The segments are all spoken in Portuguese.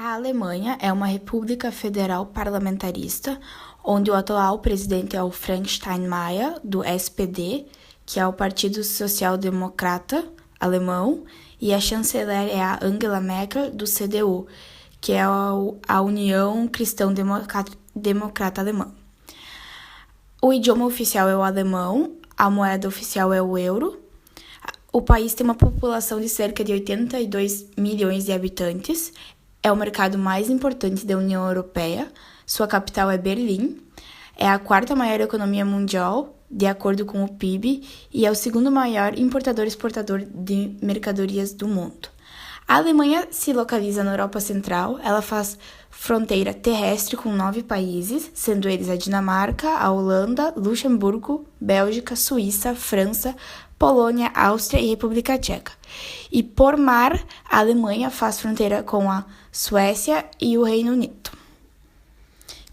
A Alemanha é uma república federal parlamentarista, onde o atual presidente é o Frank Steinmeier, do SPD, que é o Partido Social Democrata alemão, e a chanceler é a Angela Merkel, do CDU, que é a União Cristã Democrata Alemã. O idioma oficial é o alemão, a moeda oficial é o euro. O país tem uma população de cerca de 82 milhões de habitantes. É o mercado mais importante da União Europeia. Sua capital é Berlim. É a quarta maior economia mundial, de acordo com o PIB, e é o segundo maior importador e exportador de mercadorias do mundo. A Alemanha se localiza na Europa Central. Ela faz fronteira terrestre com 9 países, sendo eles a Dinamarca, a Holanda, Luxemburgo, Bélgica, Suíça, França, Polônia, Áustria e República Tcheca. E por mar, a Alemanha faz fronteira com a Suécia e o Reino Unido.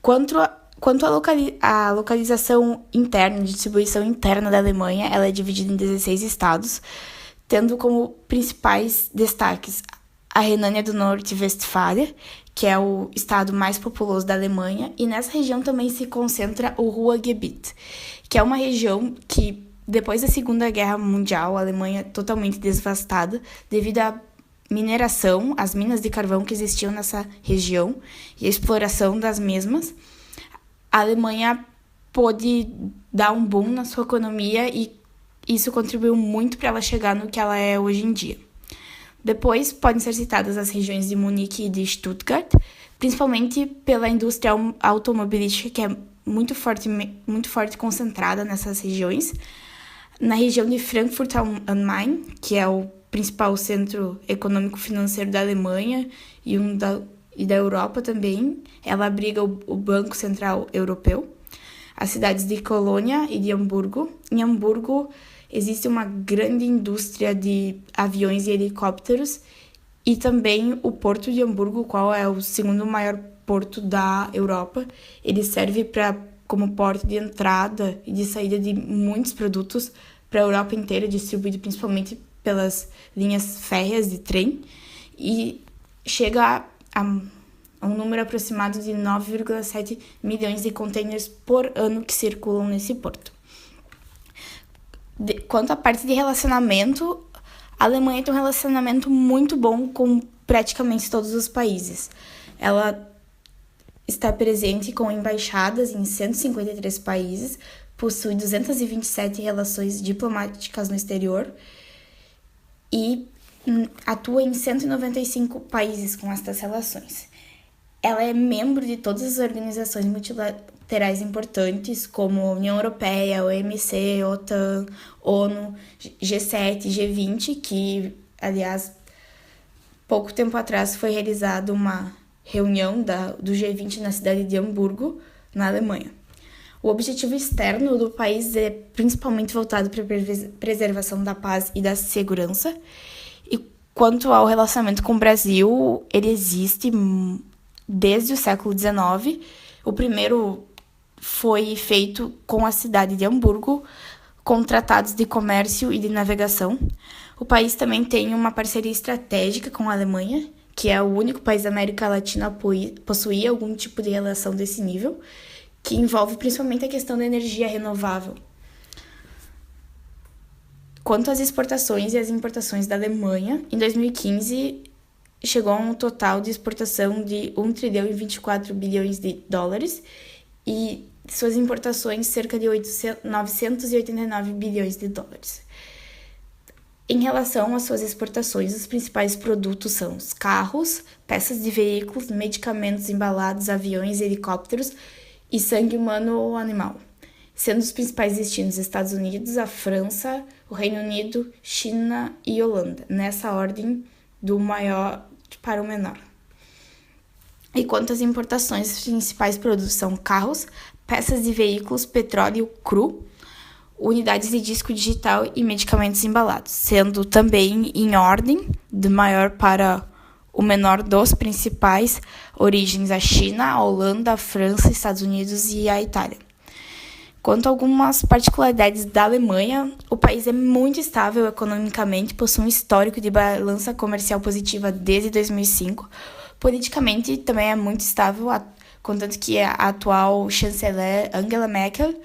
Quanto à localização interna, distribuição interna da Alemanha, ela é dividida em 16 estados, tendo como principais destaques a Renânia do Norte-Westfália, que é o estado mais populoso da Alemanha, e nessa região também se concentra o Ruhrgebiet, que é uma região que, depois da Segunda Guerra Mundial, a Alemanha totalmente devastada devido à mineração, às minas de carvão que existiam nessa região e a exploração das mesmas. A Alemanha pôde dar um boom na sua economia e isso contribuiu muito para ela chegar no que ela é hoje em dia. Depois, podem ser citadas as regiões de Munique e de Stuttgart, principalmente pela indústria automobilística, que é muito forte concentrada nessas regiões. Na região de Frankfurt am Main, que é o principal centro econômico-financeiro da Alemanha e da Europa também, ela abriga o Banco Central Europeu. As cidades de Colônia e de Hamburgo. Em Hamburgo existe uma grande indústria de aviões e helicópteros e também o Porto de Hamburgo, qual é o segundo maior porto da Europa. Ele serve como porto de entrada e de saída de muitos produtos para a Europa inteira, distribuído principalmente pelas linhas férreas de trem, e chega a um número aproximado de 9,7 milhões de containers por ano que circulam nesse porto. Quanto à parte de relacionamento, a Alemanha tem um relacionamento muito bom com praticamente todos os países. Ela está presente com embaixadas em 153 países, possui 227 relações diplomáticas no exterior e atua em 195 países com estas relações. Ela é membro de todas as organizações multilaterais importantes, como a União Europeia, OMC, OTAN, ONU, G7, G20, que, aliás, pouco tempo atrás foi realizada uma reunião do G20 na cidade de Hamburgo, na Alemanha. O objetivo externo do país é principalmente voltado para a preservação da paz e da segurança. E quanto ao relacionamento com o Brasil, ele existe desde o século XIX. O primeiro foi feito com a cidade de Hamburgo, com tratados de comércio e de navegação. O país também tem uma parceria estratégica com a Alemanha, que é o único país da América Latina a possuir algum tipo de relação desse nível, que envolve principalmente a questão da energia renovável. Quanto às exportações e às importações da Alemanha, em 2015 chegou a um total de exportação de 1 trilhão e 24 bilhões de dólares e suas importações cerca de 989 bilhões de dólares. Em relação às suas exportações, os principais produtos são os carros, peças de veículos, medicamentos embalados, aviões, helicópteros e sangue humano ou animal, sendo os principais destinos Estados Unidos, a França, o Reino Unido, China e Holanda, nessa ordem do maior para o menor. E quanto às importações, os principais produtos são carros, peças de veículos, petróleo cru, unidades de disco digital e medicamentos embalados, sendo também em ordem do maior para o menor dos principais origens a China, a Holanda, a França, Estados Unidos e a Itália. Quanto a algumas particularidades da Alemanha, o país é muito estável economicamente, possui um histórico de balança comercial positiva desde 2005, Politicamente também é muito estável, contanto que a atual chanceler Angela Merkel,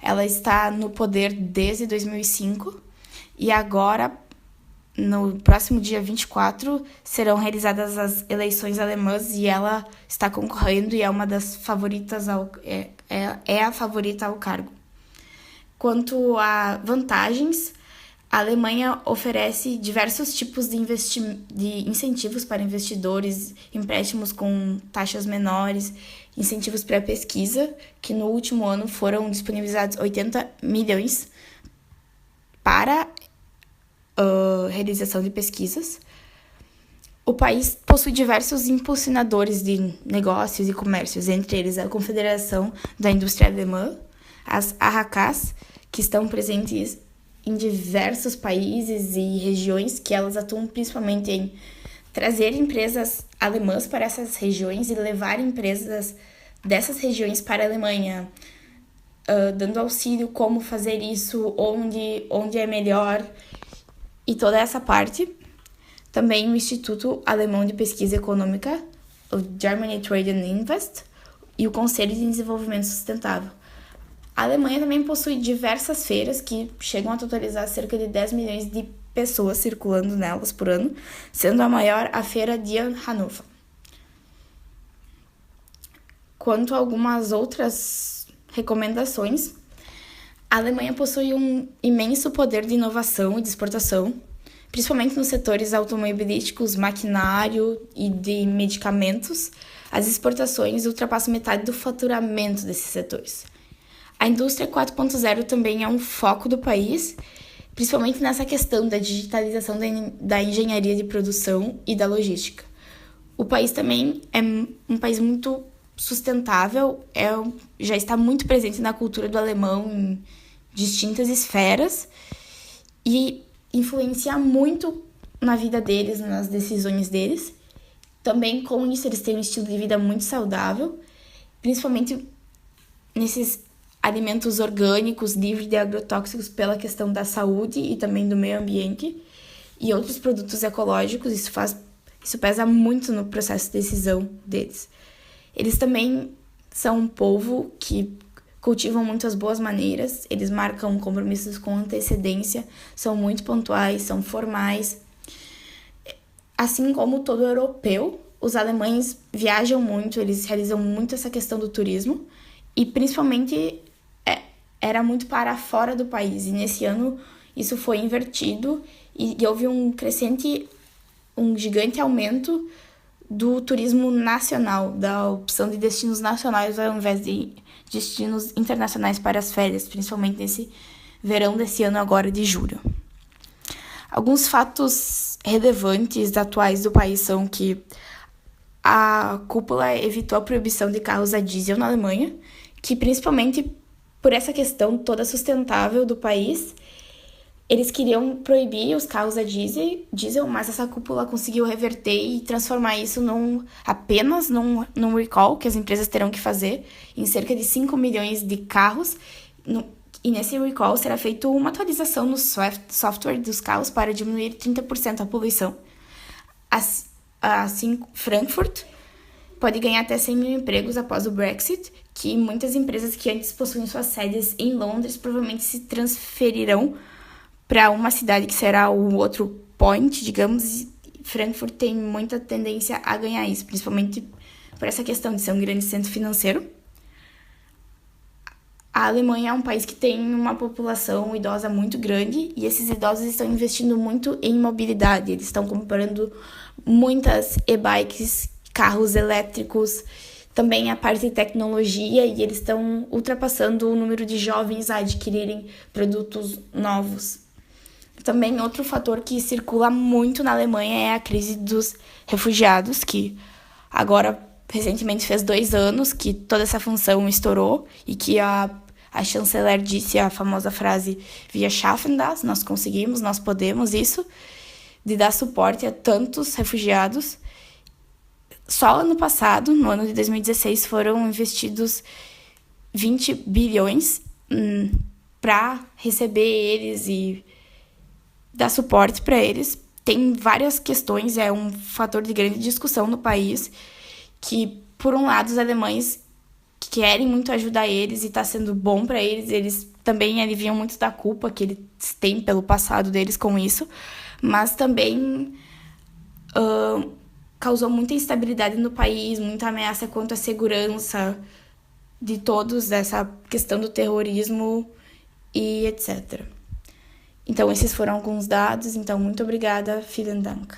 ela está no poder desde 2005 e agora, no próximo dia 24, serão realizadas as eleições alemãs e ela está concorrendo e é uma das favoritas é a favorita ao cargo. Quanto a vantagens, a Alemanha oferece diversos tipos de incentivos para investidores, empréstimos com taxas menores, incentivos para pesquisa, que no último ano foram disponibilizados 80 milhões para realização de pesquisas. O país possui diversos impulsionadores de negócios e comércios, entre eles a Confederação da Indústria Alemã, as AHKs, que estão presentes em diversos países e regiões, que elas atuam principalmente em trazer empresas alemãs para essas regiões e levar empresas dessas regiões para a Alemanha, dando auxílio como fazer isso, onde é melhor e toda essa parte. Também o Instituto Alemão de Pesquisa Econômica, o Germany Trade and Invest, e o Conselho de Desenvolvimento Sustentável. A Alemanha também possui diversas feiras que chegam a totalizar cerca de 10 milhões de pessoas circulando nelas por ano, sendo a maior a Feira de Hannover. Quanto a algumas outras recomendações, a Alemanha possui um imenso poder de inovação e de exportação, principalmente nos setores automobilísticos, maquinário e de medicamentos. As exportações ultrapassam metade do faturamento desses setores. A indústria 4.0 também é um foco do país, principalmente nessa questão da digitalização da engenharia de produção e da logística. O país também é um país muito sustentável, já está muito presente na cultura do alemão em distintas esferas e influencia muito na vida deles, nas decisões deles. Também com isso eles têm um estilo de vida muito saudável, principalmente nesses alimentos orgânicos, livres de agrotóxicos pela questão da saúde e também do meio ambiente, e outros produtos ecológicos. Isso pesa muito no processo de decisão deles. Eles também são um povo que cultivam muitas boas maneiras, eles marcam compromissos com antecedência, são muito pontuais, são formais. Assim como todo europeu, os alemães viajam muito, eles realizam muito essa questão do turismo, e principalmente era muito para fora do país. E nesse ano isso foi invertido e houve um gigante aumento do turismo nacional, da opção de destinos nacionais ao invés de destinos internacionais para as férias, principalmente nesse verão desse ano agora de julho. Alguns fatos relevantes atuais do país são que a cúpula evitou a proibição de carros a diesel na Alemanha, que principalmente por essa questão toda sustentável do país, eles queriam proibir os carros a diesel, mas essa cúpula conseguiu reverter e transformar isso apenas num recall que as empresas terão que fazer em cerca de 5 milhões de carros. E nesse recall será feita uma atualização no software dos carros para diminuir 30% a poluição. Assim, Frankfurt pode ganhar até 100 mil empregos após o Brexit, que muitas empresas que antes possuíam suas sedes em Londres provavelmente se transferirão para uma cidade que será o outro point, digamos, e Frankfurt tem muita tendência a ganhar isso, principalmente por essa questão de ser um grande centro financeiro. A Alemanha é um país que tem uma população idosa muito grande e esses idosos estão investindo muito em mobilidade. Eles estão comprando muitas e-bikes, carros elétricos, também a parte de tecnologia, e eles estão ultrapassando o número de jovens a adquirirem produtos novos. Também outro fator que circula muito na Alemanha é a crise dos refugiados, que agora recentemente fez 2 anos que toda essa função estourou e que a chanceler disse a famosa frase "Wir schaffen das", nós conseguimos, nós podemos isso, de dar suporte a tantos refugiados. Só ano passado, no ano de 2016, foram investidos 20 bilhões para receber eles e dar suporte para eles. tem várias questões, é um fator de grande discussão no país, que, por um lado, os alemães querem muito ajudar eles e tá sendo bom para eles, eles também aliviam muito da culpa que eles têm pelo passado deles com isso, mas também causou muita instabilidade no país, muita ameaça quanto à segurança de todos, dessa questão do terrorismo e etc. Então, esses foram alguns dados. Então, muito obrigada. Vielen Dank.